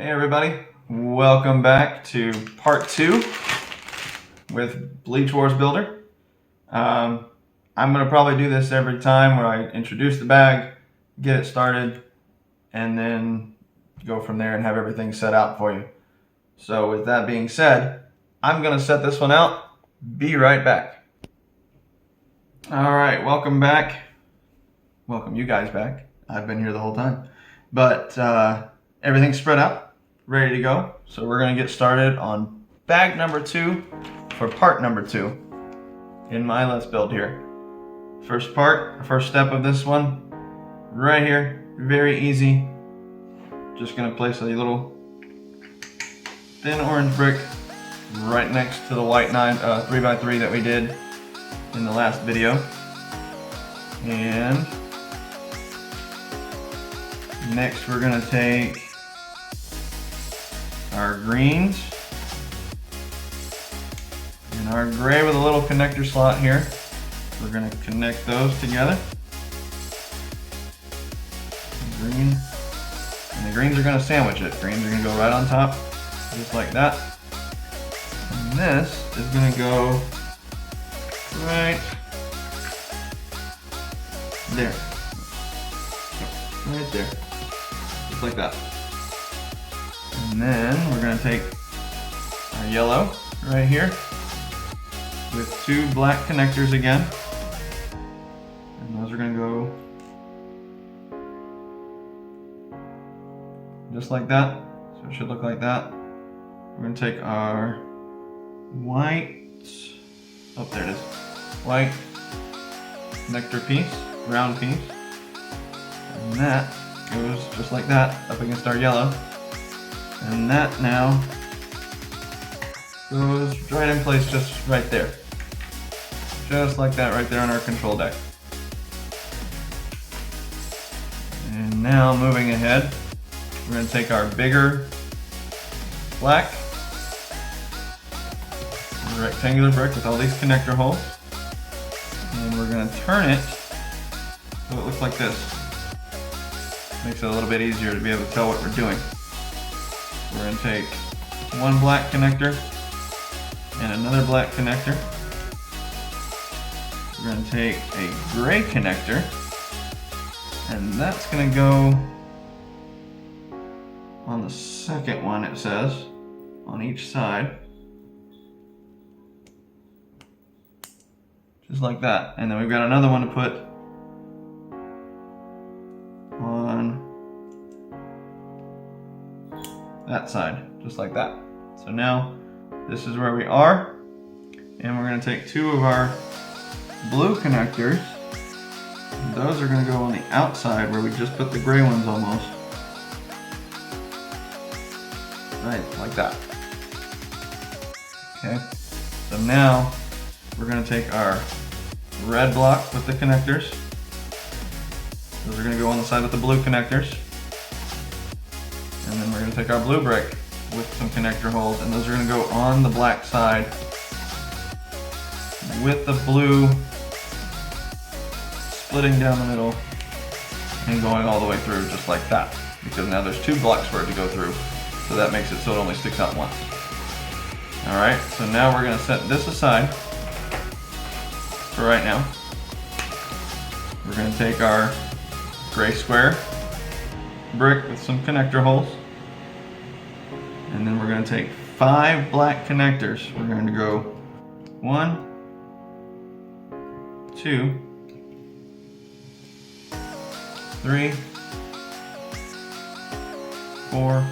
Hey everybody, welcome back to part 2 with Bleach Wars Builder. I'm going to probably do this every time where I introduce the bag, get it started, and then go from there and have everything set out for you. So with that being said, I'm going to set this one out. Be right back. Alright, welcome back. Welcome you guys back. I've been here the whole time. But everything's spread out. Ready to go. So we're going to get started on bag number 2 for part number 2 in my Let's Build here. First step of this one, right here, very easy. Just going to place a little thin orange brick right next to the white 3x3 that we did in the last video. And next we're going to take our greens and our gray with a little connector slot here. We're going to connect those together. The greens are going to sandwich it. Greens are going to go right on top, just like that. And this is going to go right there. Right there. Just like that. And then we're going to take our yellow right here with 2 black connectors again. And those are going to go just like that. So it should look like that. We're going to take our white, oh there it is, white connector piece, round piece. And that goes just like that up against our yellow. And that now goes right in place, just right there. Just like that right there on our control deck. And now moving ahead, we're going to take our bigger black rectangular brick with all these connector holes. And we're going to turn it so it looks like this. Makes it a little bit easier to be able to tell what we're doing. We're going to take 1 black connector and another black connector. We're going to take a gray connector, and that's going to go on the second one, it says, on each side. Just like that. And then we've got another one to put on that side, just like that. So now this is where we are, and we're going to take 2 of our blue connectors, and those are going to go on the outside where we just put the gray ones almost. Right, like that. Okay, so now we're going to take our red block with the connectors. Those are going to go on the side with the blue connectors. And then we're going to take our blue brick with some connector holes, and those are going to go on the black side with the blue splitting down the middle and going all the way through just like that, because now there's 2 blocks for it to go through, so that makes it so it only sticks out once. Alright, so now we're going to set this aside for right now. We're going to take our gray square brick with some connector holes, and then we're going to take 5 black connectors. We're going to go 1, 2, 3, 4,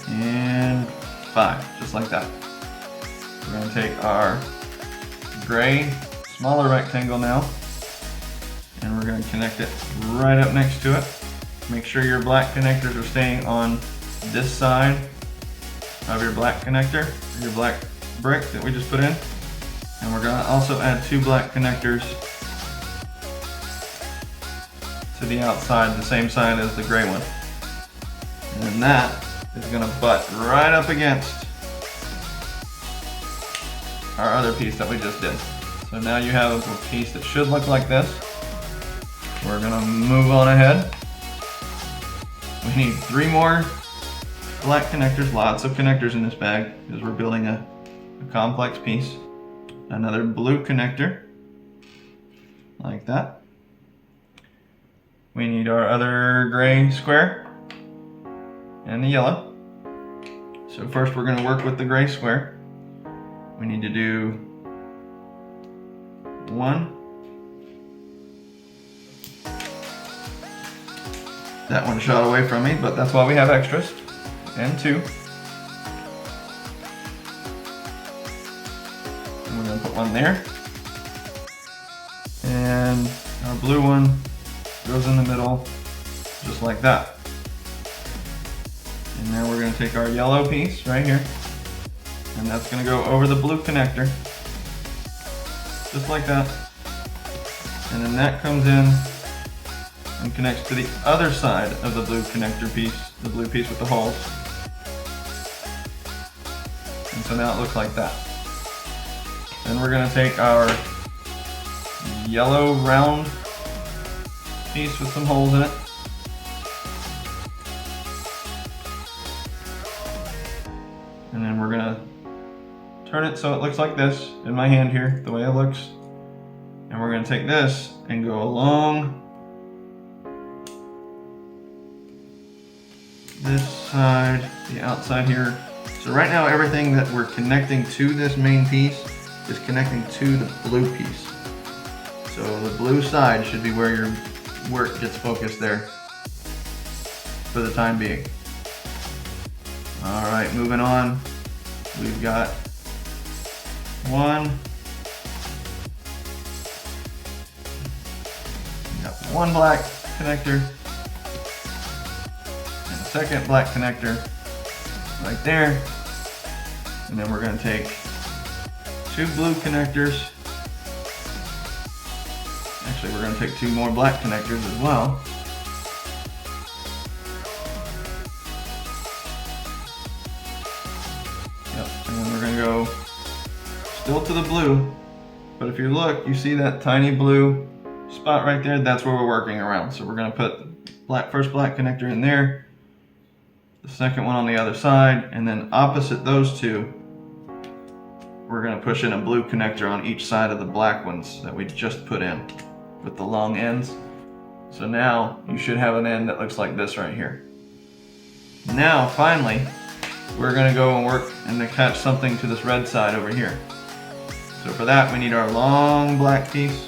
and 5, just like that. We're going to take our gray smaller rectangle now, and we're going to connect it right up next to it. Make sure your black connectors are staying on this side of your black connector, or your black brick that we just put in. And we're going to also add 2 black connectors to the outside, the same side as the gray one. And then that is going to butt right up against our other piece that we just did. So now you have a piece that should look like this. We're going to move on ahead. We need 3 more black connectors, lots of connectors in this bag because we're building a complex piece. Another blue connector, like that. We need our other gray square and the yellow. So first we're going to work with the gray square. We need to do one. That one shot away from me, but that's why we have extras. And two. And we're going to put one there. And our blue one goes in the middle, just like that. And now we're going to take our yellow piece right here, and that's going to go over the blue connector, just like that. And then that comes in and connects to the other side of the blue connector piece, the blue piece with the holes. And so now it looks like that. Then we're going to take our yellow round piece with some holes in it. And then we're going to turn it so it looks like this in my hand here, the way it looks. And we're going to take this and go along this side, the outside here. So right now everything that we're connecting to this main piece is connecting to the blue piece. So the blue side should be where your work gets focused there for the time being. Alright, moving on. We've got one black connector and a second black connector right there. And then we're going to take two blue connectors. Actually, we're going to take two more black connectors as well. Yep, and then we're going to go still to the blue. But if you look, you see that tiny blue spot right there? That's where we're working around. So we're going to put first black connector in there, the second one on the other side, and then opposite those two, we're going to push in a blue connector on each side of the black ones that we just put in with the long ends. So now you should have an end that looks like this right here. Now finally we're going to go and work and attach something to this red side over here. So for that we need our long black piece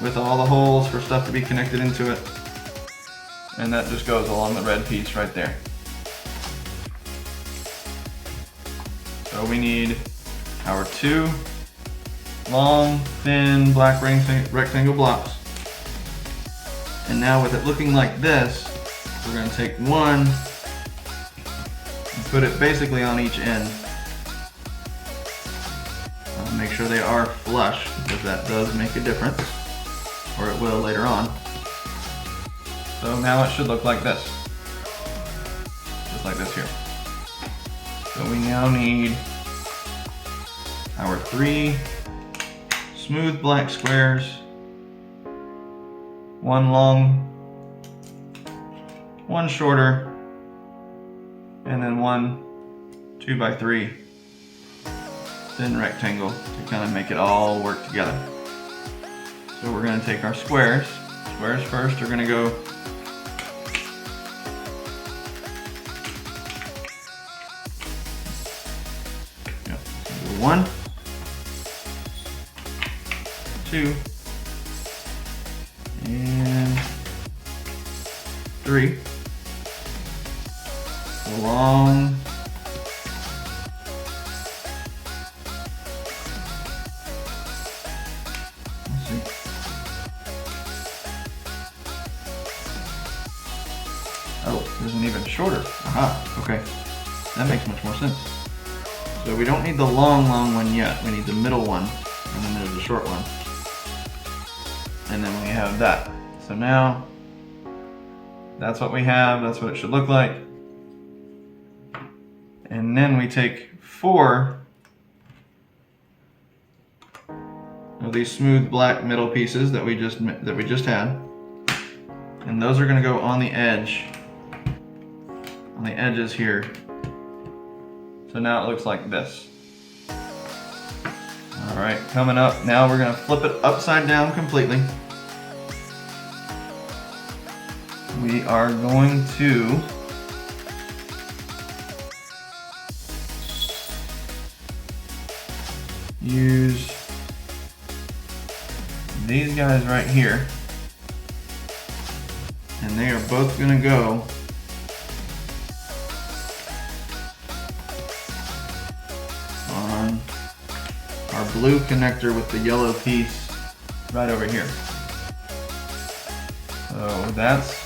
with all the holes for stuff to be connected into it, and that just goes along the red piece right there. So we need our two long, thin black rectangle blocks. And now with it looking like this, we're going to take one and put it basically on each end. Make sure they are flush, because that does make a difference, or it will later on. So now it should look like this. Just like this here. So we now need our three smooth black squares, one long, one shorter, and then one 2x3 thin rectangle to kind of make it all work together. So we're going to take our squares. Squares first are going to go one, two, and three. Long, let's see. Oh, there's an even shorter. Aha, okay. That makes much more sense. So we don't need the long one yet. We need the middle one, and then there's the short one. And then we have that. So now, that's what we have. That's what it should look like. And then we take 4 of these smooth black middle pieces that we just had, and those are going to go on the edge on the edges here. So now it looks like this. All right, coming up, now we're gonna flip it upside down completely. We are going to use these guys right here, and they are both gonna go on our blue connector with the yellow piece right over here. So that's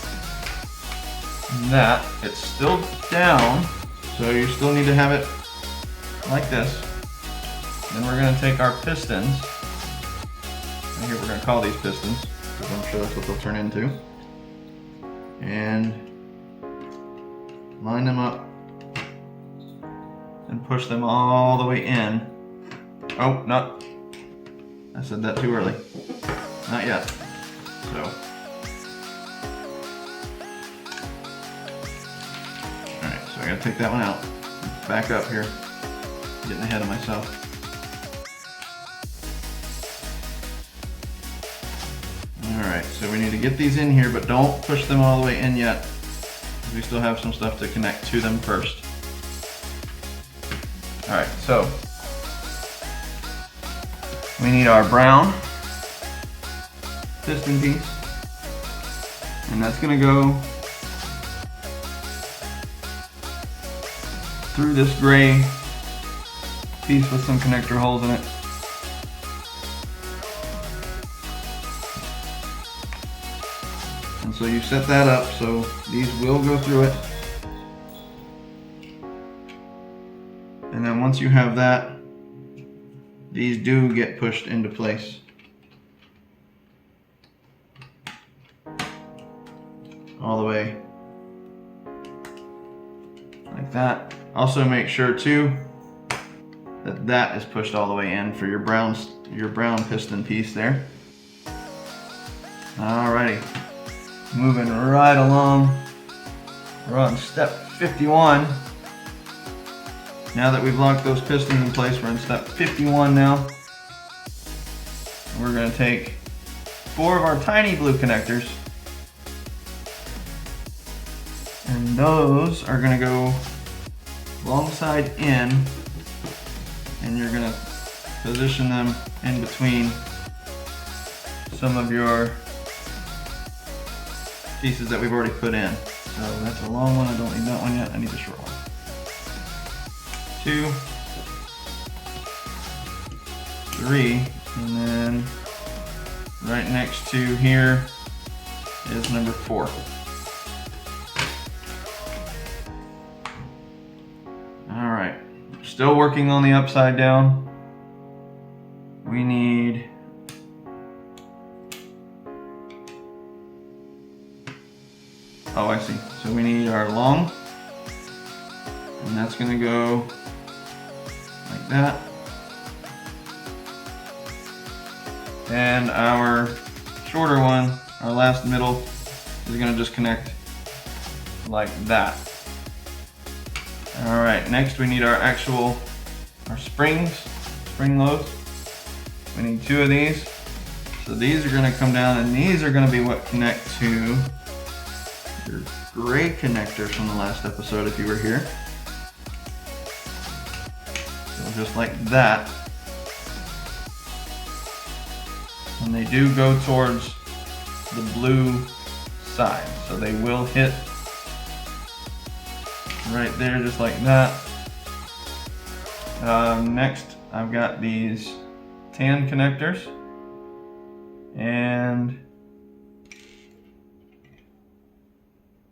that. It's still down, so you still need to have it like this. Then we're going to take our pistons, and here we're going to call these pistons because I'm sure that's what they'll turn into, and line them up and push them all the way in. Oh, not, I said that too early. Not yet. So, alright, so I gotta take that one out. Back up here. Getting ahead of myself. Alright, so we need to get these in here, but don't push them all the way in yet. We still have some stuff to connect to them first. Alright, so we need our brown piston piece, and that's going to go through this gray piece with some connector holes in it. And so you set that up so these will go through it. And then once you have that, these do get pushed into place. All the way like that. Also make sure too that that is pushed all the way in for your brown piston piece there. Alrighty, moving right along. We're on step 51. Now that we've locked those pistons in place, we're in step 51 now. We're going to take 4 of our tiny blue connectors, and those are going to go alongside in, and you're going to position them in between some of your pieces that we've already put in. So that's a long one, I don't need that one yet, I need the short one. 2, 3, and then right next to here is number 4. Alright, still working on the upside down. We need I see. So we need our long, and that's going to go like that. And our shorter one, our last middle, is going to just connect like that. Alright, next we need our springs, spring loads. We need 2 of these. So these are going to come down, and these are going to be what connect to your gray connectors from the last episode if you were here. So just like that. And they do go towards the blue side. So they will hit right there just like that. Next I've got these tan connectors and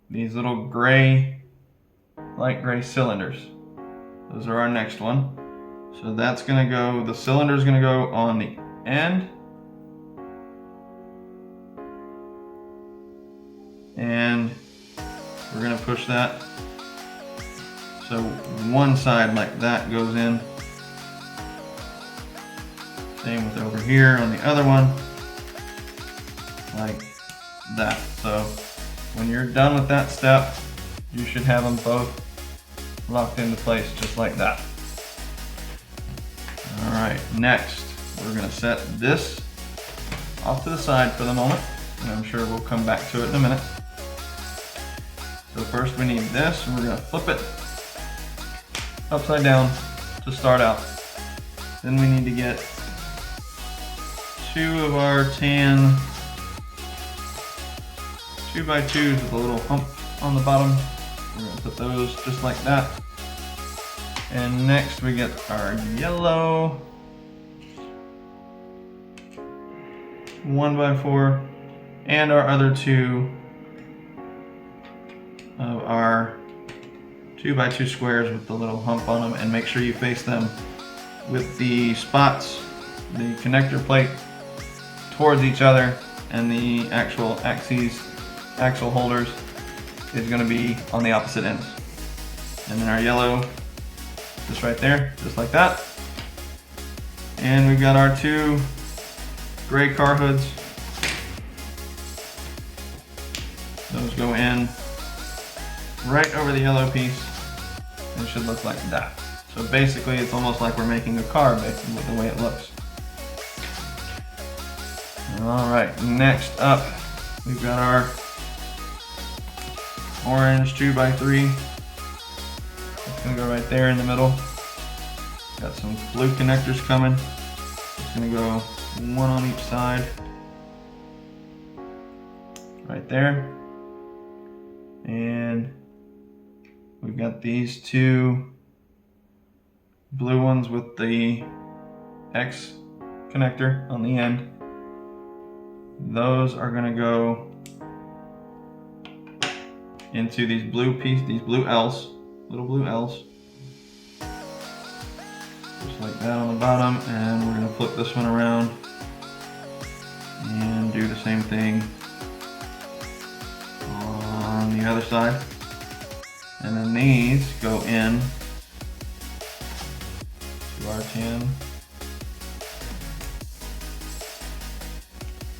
these little gray, light gray cylinders. Those are our next one. So that's gonna go, the cylinder's gonna go on the end. And we're gonna push that. So one side like that goes in. Same with over here on the other one. Like that. So when you're done with that step, you should have them both locked into place just like that. All right, next we're gonna set this off to the side for the moment, and I'm sure we'll come back to it in a minute. So first we need this, and we're gonna flip it upside down to start out. Then we need to get 2 of our tan 2x2s with a little hump on the bottom. We're gonna put those just like that. And next we get our yellow 1x4 and our other 2 of our 2x2 squares with the little hump on them, and make sure you face them with the spots, the connector plate towards each other, and the actual axle holders is going to be on the opposite ends. And then our yellow just right there, just like that. And we've got our 2 gray car hoods. Those go in right over the yellow piece. It should look like that. So basically it's almost like we're making a car with the way it looks. Alright, next up we've got our orange 2x3. It's going to go right there in the middle. Got some blue connectors coming. It's going to go 1 on each side. Right there. And we've got these 2 blue ones with the X connector on the end. Those are going to go into these blue L's, little blue L's. Just like that on the bottom, and we're going to flip this one around and do the same thing on the other side. And then these go in to our tan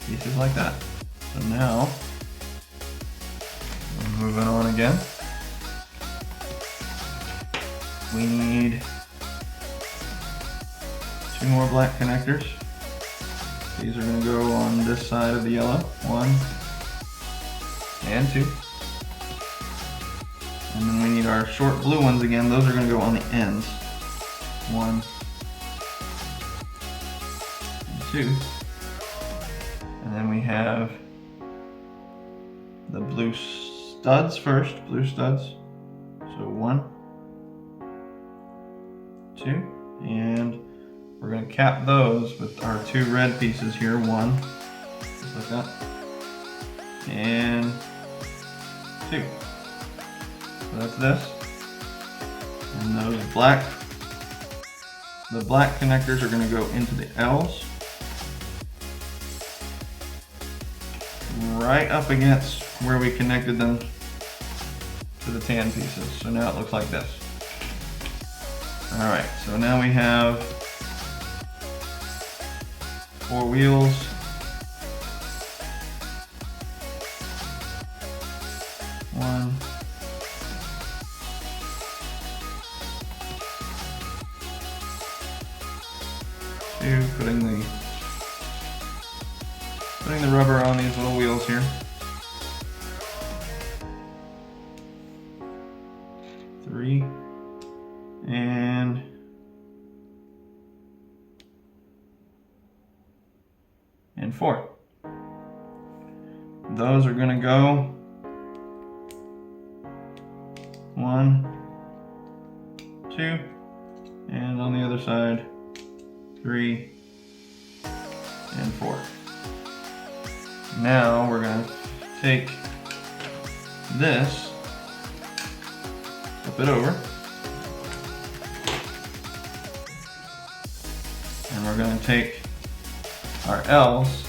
pieces like that. So now we're moving on again. We need 2 more black connectors. These are going to go on this side of the yellow. 1 and 2. And then we need our short blue ones again. Those are going to go on the ends. 1 and 2. And then we have the blue studs first. Blue studs. So 1, 2, and we're going to cap those with our 2 red pieces here. 1, just like that, and 2. So that's this. And those the black connectors are going to go into the L's, right up against where we connected them to the tan pieces. So now it looks like this. Alright, so now we have 4 wheels. One, 2, putting the rubber on these little wheels here. 3 and 4. Those are going to go 1, 2, and on the other side 3 and 4. Now we're going to take this, flip it over, and we're going to take our L's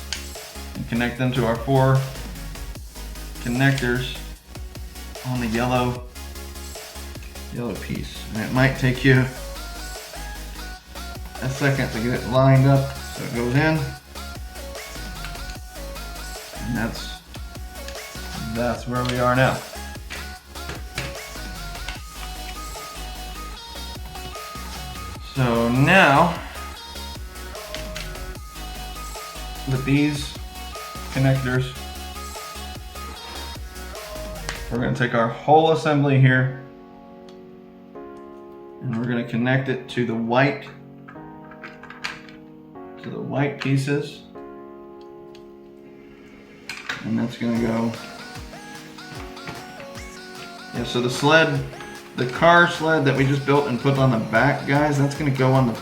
and connect them to our 4 connectors on the yellow piece. And it might take you a second to get it lined up so it goes in. And that's where we are now. So now, with these connectors, we're going to take our whole assembly here and we're going to connect it to the white pieces, and that's going to go. Yeah, so the sled, the car sled that we just built and put on the back, guys, that's going to go on the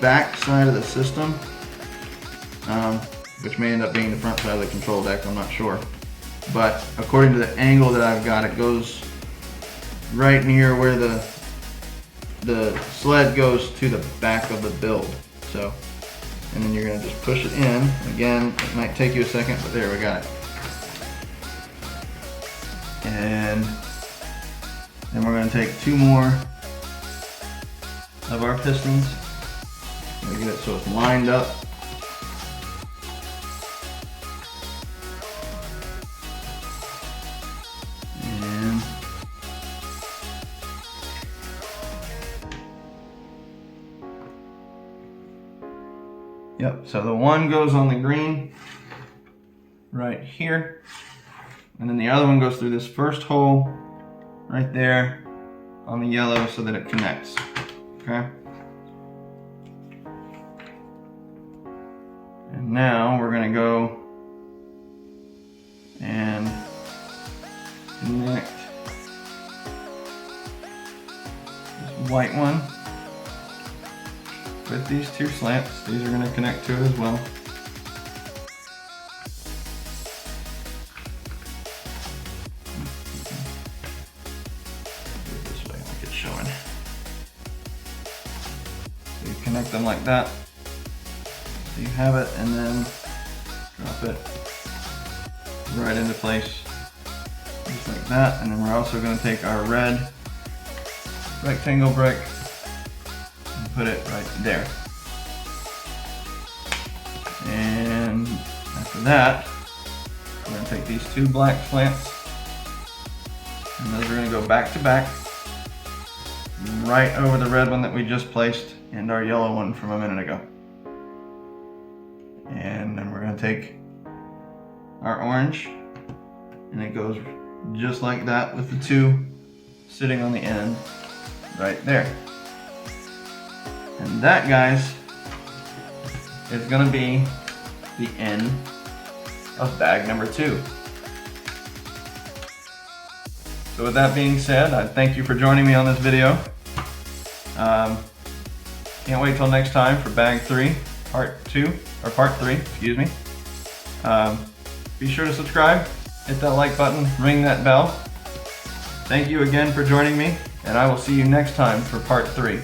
back side of the system, which may end up being the front side of the control deck, I'm not sure. But according to the angle that I've got, it goes right near where the sled goes to the back of the build. So, and then you're going to just push it in. Again, it might take you a second, but there, we got it. And then we're going to take two more of our pistons. We get it so it's lined up. And yep, so the one goes on the green right here, and then the other one goes through this first hole right there on the yellow so that it connects. Okay. And now we're going to go and connect this white one with these two slants. These are going to connect to it as well. This way like it's showing. So you connect them like that. So you have it, and then drop it right into place, just like that. And then we're also going to take our red rectangle brick and put it right there. And after that, we're going to take these two black slants, and those are going to go back to back, right over the red one that we just placed and our yellow one from a minute ago. And then we're going to take our orange, and it goes just like that with the two sitting on the end right there. And that, guys, is going to be the end of bag number 2. So with that being said, I thank you for joining me on this video. Can't wait till next time for bag 3, part 3, excuse me. Be sure to subscribe, hit that like button, ring that bell. Thank you again for joining me, and I will see you next time for part 3.